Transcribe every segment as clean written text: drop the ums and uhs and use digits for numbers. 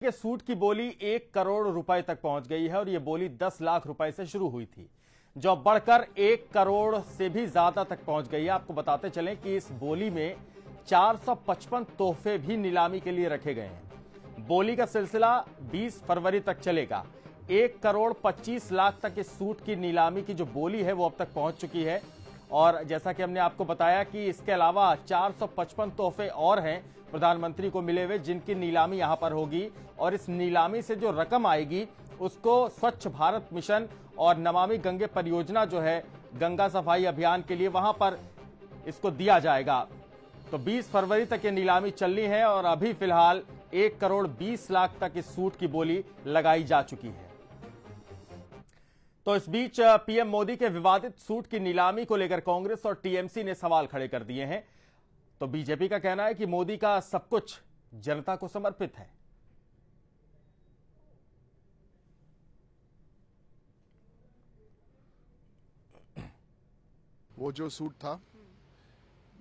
के सूट की बोली 1 करोड़ रुपए तक पहुंच गई है और यह बोली 10 लाख रुपए से शुरू हुई थी, जो बढ़कर 1 करोड़ से भी ज्यादा तक पहुंच गई है। आपको बताते चलें कि इस बोली में 455 तोहफे भी नीलामी के लिए रखे गए हैं। बोली का सिलसिला 20 फरवरी तक चलेगा। 1 करोड़ 25 लाख तक इस सूट की नीलामी की जो बोली है वो अब तक पहुंच चुकी है। और जैसा कि हमने आपको बताया कि इसके अलावा 455 तोहफे और हैं प्रधानमंत्री को मिले हुए, जिनकी नीलामी यहां पर होगी। और इस नीलामी से जो रकम आएगी उसको स्वच्छ भारत मिशन और नमामि गंगे परियोजना जो है गंगा सफाई अभियान के लिए, वहां पर इसको दिया जाएगा। तो 20 फरवरी तक ये नीलामी चलनी है और अभी फिलहाल 1 करोड़ 20 लाख तक इस सूट की बोली लगाई जा चुकी है। तो इस बीच पीएम मोदी के विवादित सूट की नीलामी को लेकर कांग्रेस और टीएमसी ने सवाल खड़े कर दिए हैं। तो बीजेपी का कहना है कि मोदी का सब कुछ जनता को समर्पित है। वो जो सूट था,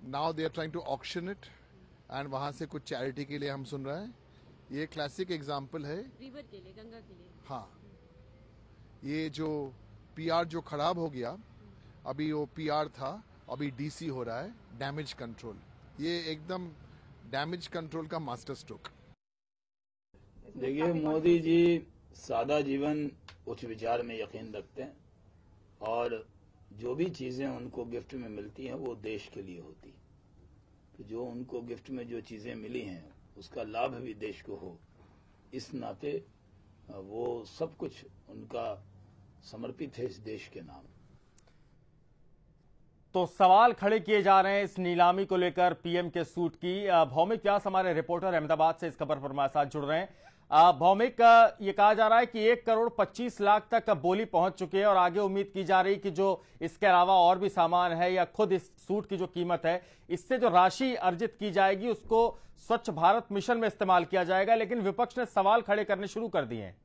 now they are trying to auction it and वहां से कुछ चैरिटी के लिए हम सुन रहे हैं। ये क्लासिक एग्जांपल है रिवर के लिए, गंगा के लिए। हाँ, ये जो पीआर जो खराब हो गया, अभी वो पीआर था, अभी डीसी हो रहा है, डैमेज कंट्रोल। ये एकदम डैमेज कंट्रोल का मास्टर स्ट्रोक। देखिए, मोदी जी सादा जीवन उच्च विचार में यकीन रखते हैं और जो भी चीजें उनको गिफ्ट में मिलती हैं वो देश के लिए होती। तो जो उनको गिफ्ट में जो चीजें मिली हैं उसका लाभ भी देश को हो, इस नाते वो सब कुछ उनका समर्पित है इस देश के नाम। तो सवाल खड़े किए जा रहे हैं इस नीलामी को लेकर पीएम के सूट की। भौमिक व्यास हमारे रिपोर्टर अहमदाबाद से इस खबर पर हमारे साथ जुड़ रहे हैं। भौमिक, ये कहा जा रहा है कि 1 करोड़ 25 लाख तक बोली पहुंच चुकी है और आगे उम्मीद की जा रही कि जो इसके अलावा और भी सामान है या खुद इस सूट की जो कीमत है, इससे जो राशि अर्जित की जाएगी उसको स्वच्छ भारत मिशन में इस्तेमाल किया जाएगा। लेकिन विपक्ष ने सवाल खड़े करने शुरू कर दिए हैं।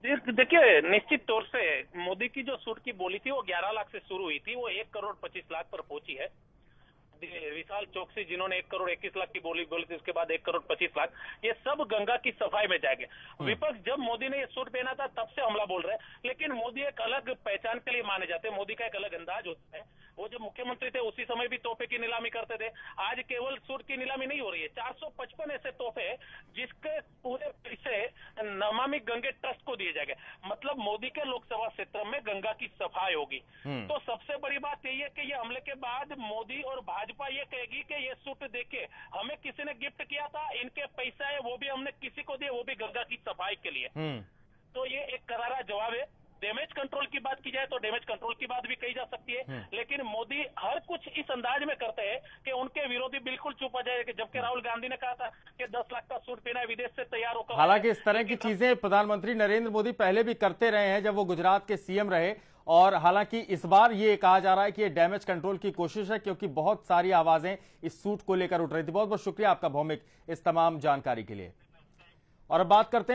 देखिए, निश्चित तौर से मोदी की जो सूट की बोली थी वो 11 लाख से शुरू हुई थी, वो 1 करोड़ 25 लाख पर पहुंची है। विशाल चौकसी जिन्होंने 1 करोड़ 21 लाख की बोली थी, उसके बाद 1 करोड़ 25 लाख, ये सब गंगा की सफाई में जाएंगे। विपक्ष जब मोदी ने ये सूट पहना था तब से हमला बोल रहे हैं, लेकिन मोदी एक अलग पहचान के लिए माने जाते हैं। मोदी का एक अलग अंदाज होता है। वो जब मुख्यमंत्री थे उसी समय भी तोहफे की नीलामी करते थे। आज केवल सूट की नीलामी नहीं हो रही है, 455 ऐसे तोहफे जिसके पूरे पैसे नमामि गंगे ट्रस्ट को दिए जाएंगे। मतलब मोदी के लोकसभा क्षेत्र में गंगा की सफाई होगी। तो सबसे बड़ी बात यही है कि ये हमले के बाद मोदी और भाजपा ये कहेगी कि ये सूट देखिए, हमें किसी ने गिफ्ट किया था, इनके पैसा है वो भी हमने किसी को दिए, वो भी गंगा की सफाई के लिए। तो ये एक करारा जवाब है। डैमेज कंट्रोल की बात की जाए तो डैमेज कंट्रोल की बात भी कही जा सकती है, लेकिन मोदी हर कुछ इस अंदाज में करते हैं कि उनके विरोधी बिल्कुल चुप हो जाए। जबकि राहुल गांधी ने कहा था कि 10 लाख का सूट पहना है, विदेश से तैयार होकर। हालांकि इस तरह की चीजें प्रधानमंत्री नरेंद्र मोदी पहले भी करते रहे हैं जब वो गुजरात के सीएम रहे। और हालांकि इस बार ये कहा जा रहा है कि ये डैमेज कंट्रोल की कोशिश है, क्योंकि बहुत सारी आवाजें इस सूट को लेकर उठ रही थी। बहुत बहुत शुक्रिया आपका भौमिक इस तमाम जानकारी के लिए। और अब बात करते हैं